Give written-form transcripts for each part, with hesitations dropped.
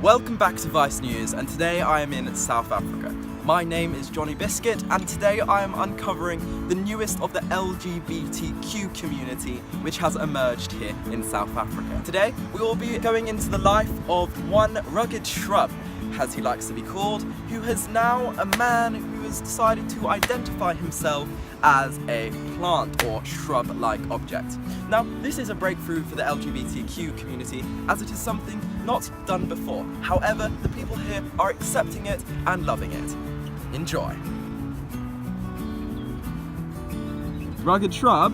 Welcome back to Vice News, and today I am in South Africa. My name is Johnny Biscuit, and today I am uncovering the newest of the LGBTQ community which has emerged here in South Africa. Today we will be going into the life of one rugged shrub, as he likes to be called, who is now a man who has decided to identify himself as a plant or shrub-like object. Now, this is a breakthrough for the LGBTQ community, as it is something not done before. However, the people here are accepting it and loving it. Enjoy. Rugged shrub.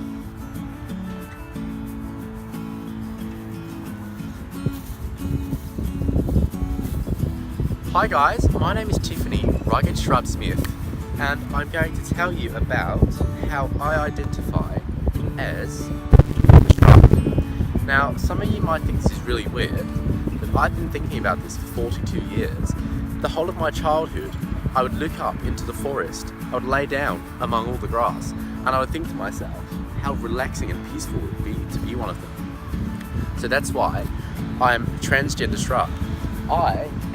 Hi guys, my name is Tiffany, Rugged Shrub Smith, and I'm going to tell you about how I identify as a shrub. Now, some of you might think this is really weird, but I've been thinking about this for 42 years. The whole of my childhood, I would look up into the forest, I would lay down among all the grass, and I would think to myself how relaxing and peaceful it would be to be one of them. So that's why I'm a transgender shrub.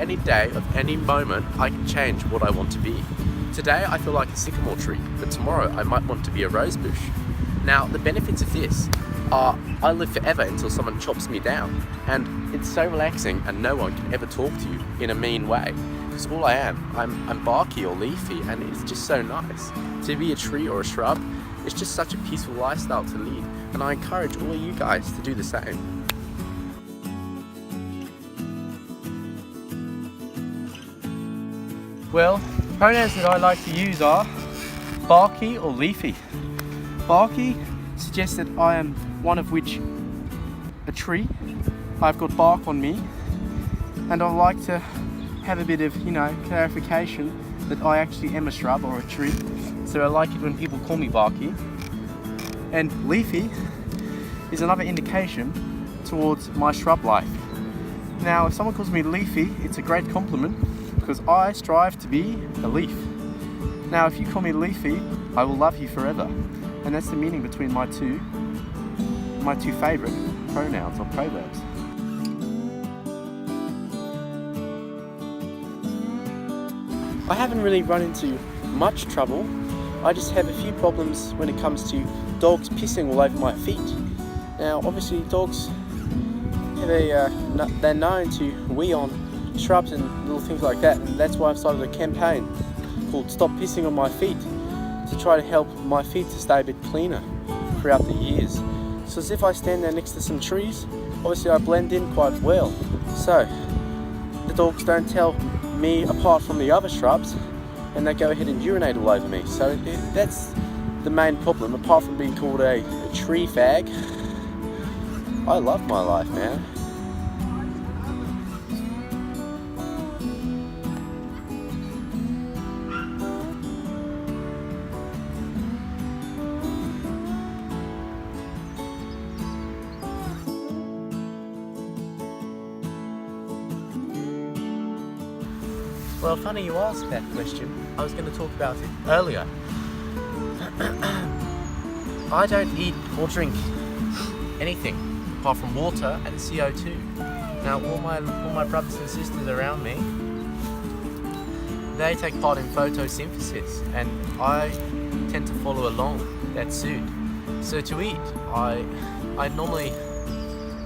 Any day of any moment, I can change what I want to be. Today I feel like a sycamore tree, but tomorrow I might want to be a rose bush. Now, the benefits of this are I live forever until someone chops me down, and it's so relaxing and no one can ever talk to you in a mean way, because all I am, I'm barky or leafy, and it's just so nice. To be a tree or a shrub, it's just such a peaceful lifestyle to lead, and I encourage all of you guys to do the same. Well, pronouns that I like to use are barky or leafy. Barky suggests that I am one of which a tree. I've got bark on me, and I like to have a bit of, clarification that I actually am a shrub or a tree. So I like it when people call me barky. And leafy is another indication towards my shrub life. Now, if someone calls me leafy, it's a great compliment, because I strive to be a leaf. Now, if you call me leafy, I will love you forever. And that's the meaning between my two favorite pronouns or proverbs. I haven't really run into much trouble. I just have a few problems when it comes to dogs pissing all over my feet. Now, obviously dogs they're known to wee on shrubs and little things like that, and that's why I've started a campaign called Stop Pissing on My Feet, to try to help my feet to stay a bit cleaner throughout the years. So as if I stand there next to some trees, obviously I blend in quite well, so the dogs don't tell me apart from the other shrubs, and they go ahead and urinate all over me. So that's the main problem, apart from being called a tree fag. I love my life, man. Well, funny you asked that question. I was going to talk about it earlier. I don't eat or drink anything apart from water and CO2. Now, all my brothers and sisters around me, they take part in photosynthesis, and I tend to follow along that suit. So to eat, I normally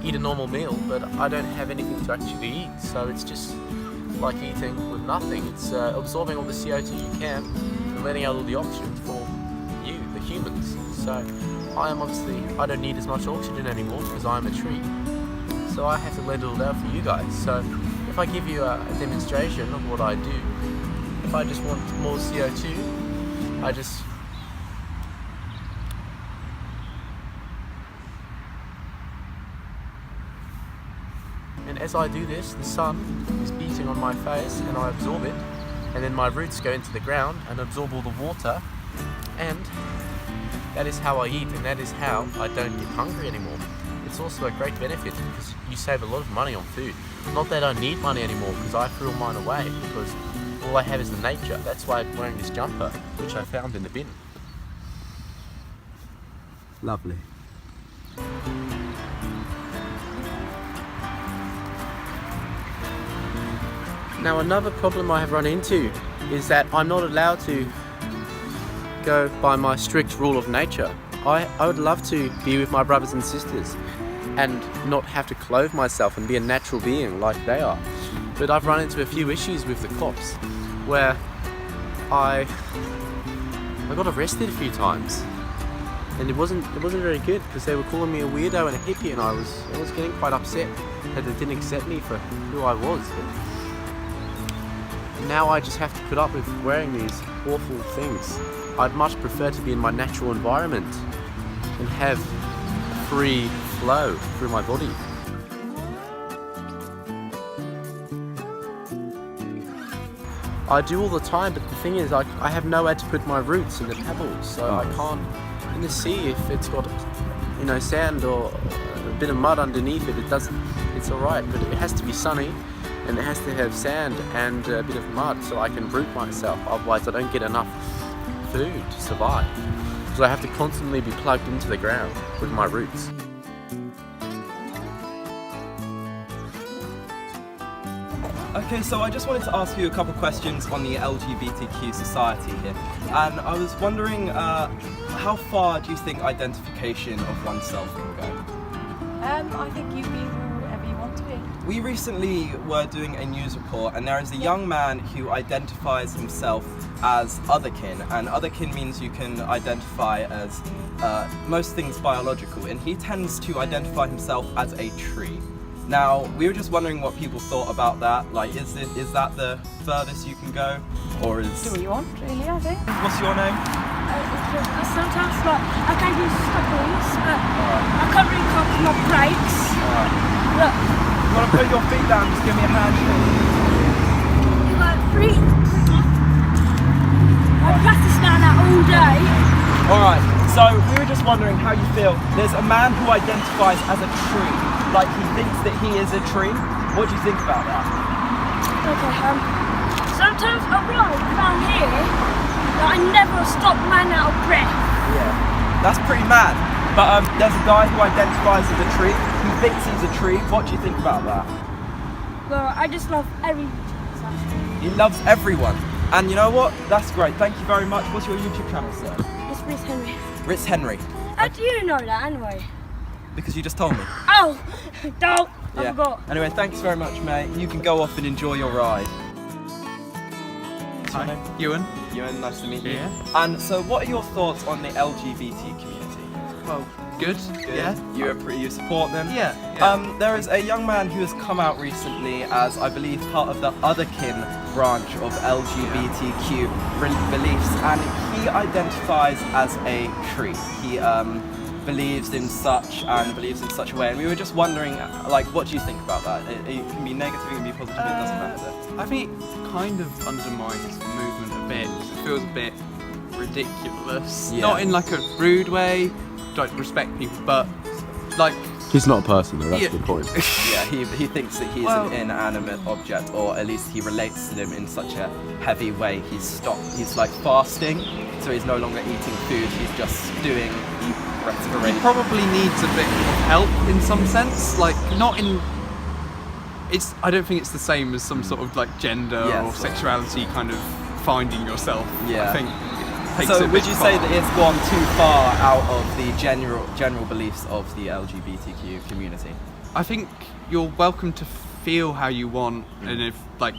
eat a normal meal, but I don't have anything to actually eat. So it's just like eating with nothing. It's absorbing all the CO2 you can and letting out all the oxygen for you, the humans. So I don't need as much oxygen anymore because I'm a tree. So I have to let it all out for you guys. So if I give you a demonstration of what I do, if I just want more CO2, I just and as I do this, the sun is beating on my face and I absorb it, and then my roots go into the ground and absorb all the water, and that is how I eat, and that is how I don't get hungry anymore. It's also a great benefit because you save a lot of money on food. Not that I need money anymore, because I threw mine away, because all I have is the nature. That's why I'm wearing this jumper, which I found in the bin. Lovely. Now another problem I have run into is that I'm not allowed to go by my strict rule of nature. I would love to be with my brothers and sisters and not have to clothe myself and be a natural being like they are. But I've run into a few issues with the cops where I got arrested a few times, and it wasn't very good because they were calling me a weirdo and a hippie, and I was getting quite upset that they didn't accept me for who I was. And now I just have to put up with wearing these awful things. I'd much prefer to be in my natural environment and have free flow through my body. I do all the time, but the thing is I have nowhere to put my roots in the pebbles, so I can't, in the sea, if it's got, you know, sand or a bit of mud underneath it, it's alright, but it has to be sunny and it has to have sand and a bit of mud so I can root myself, otherwise I don't get enough food to survive. So I have to constantly be plugged into the ground with my roots. Okay, so I just wanted to ask you a couple of questions on the LGBTQ society here. And I was wondering, how far do you think identification of oneself can go? I think you be whoever you want to be. We recently were doing a news report, and there is a young man who identifies himself as otherkin, and otherkin means you can identify as most things biological, and he tends to identify himself as a tree. Now, we were just wondering what people thought about that. Like, is that the furthest you can go, or is... Do what you want, really, I think. What's your name? Sometimes, like, I can do stubborns, but I can't really conquer my brakes. Look. You want to put your feet down, just give me a handshake. You got three. I practice down that all day. Alright, so we were just wondering how you feel. There's a man who identifies as a tree. Like, he thinks that he is a tree. What do you think about that? Okay, sometimes I ride down here, but I never stop man out of breath. Yeah. That's pretty mad. But there's a guy who identifies as a tree. He thinks he's a tree. What do you think about that? Well, I just love everyone. He loves everyone. And you know what? That's great. Thank you very much. What's your YouTube channel, sir? It's Miss Henry. Ritz Henry. How do you know that anyway? Because you just told me. Oh, don't. I forgot. Anyway, thanks very much, mate. You can go off and enjoy your ride. Hi, Ewan. Ewan, nice to meet you. Yeah. And so, what are your thoughts on the LGBT community? Well, good. Yeah. You support them? Yeah. There is a young man who has come out recently as, I believe, part of the otherkin branch of LGBTQ beliefs, and he identifies as a tree. He believes in such a way, and we were just wondering, like, what do you think about that? It can be negative, it can be positive, it doesn't matter. I think it kind of undermines the movement a bit. It feels a bit ridiculous. Yeah. Not in like a rude way. Don't respect people, but like. He's not a person though, that's the point. Yeah, he thinks that he's an inanimate object, or at least he relates to them in such a heavy way. He's like fasting, so he's no longer eating food, he's just doing respiration. He probably needs a bit of help in some sense, like not in. I don't think it's the same as some sort of like gender or sexuality kind of finding yourself. Yeah. I think. So would you say that it's gone too far out of the general beliefs of the LGBTQ community? I think you're welcome to feel how you want, and if like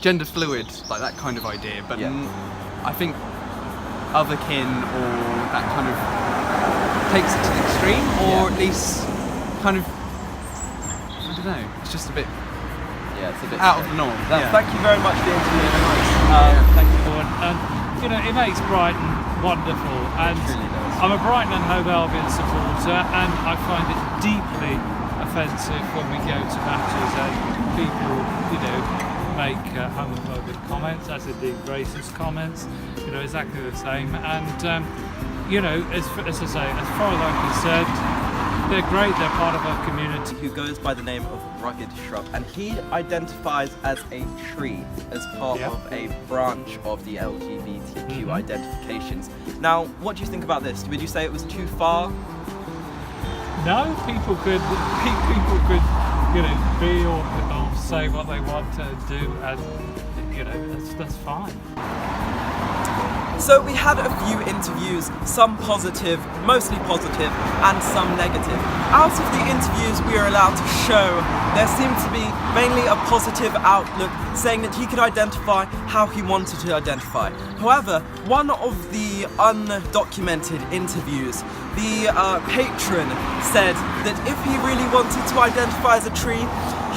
gender fluid, like that kind of idea. But I think otherkin or that kind of takes it to the extreme, or at least kind of I don't know. It's just a bit. Yeah, it's a bit out of the norm. Thank you very much for the interview. Thank you. You know, it makes Brighton wonderful, and I'm a Brighton and Hove Albion supporter, and I find it deeply offensive when we go to matches and people, you know, make homophobic comments, as indeed racist comments, you know, exactly the same. And you know, as I say, as far as I'm concerned, they're great, they're part of our community. Who goes by the name of Rugged Shrub, and he identifies as a tree as part of a branch of the LGBTQ identifications. Now, what do you think about this? Would you say it was too far? No, people could, you know, be or say what they want to do, and that's fine. So we had a few interviews, some positive, mostly positive, and some negative. Out of the interviews we are allowed to show, there seemed to be mainly a positive outlook, saying that he could identify how he wanted to identify. However, one of the undocumented interviews, the patron said that if he really wanted to identify as a tree,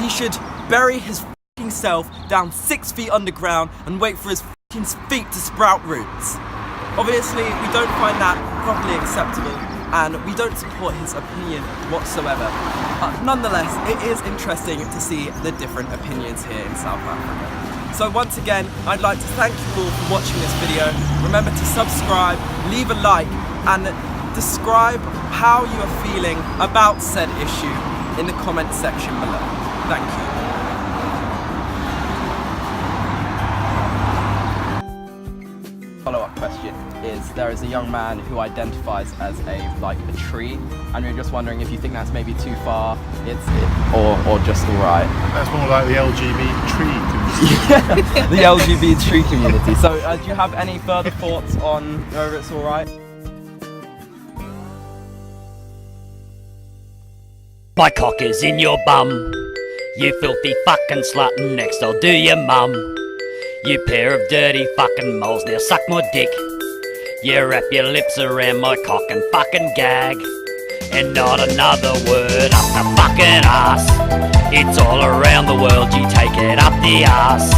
he should bury his f***ing self down 6 feet underground and wait for his f***ing feet to sprout roots. Obviously, we don't find that properly acceptable, and we don't support his opinion whatsoever. Nonetheless, it is interesting to see the different opinions here in South Africa. So once again, I'd like to thank you all for watching this video. Remember to subscribe, leave a like, and describe how you are feeling about said issue in the comment section below. Thank you. Follow-up question is, there is a young man who identifies as a tree, and we're just wondering if you think that's maybe too far, or just alright. That's more like the LGBT community. The LGBT community. So do you have any further thoughts on whether it's alright? My cock is in your bum, you filthy fucking slut, and next I'll do your mum. You pair of dirty fucking moles, now suck my dick. You wrap your lips around my cock and fucking gag. And not another word up the fucking ass. It's all around the world, you take it up the ass.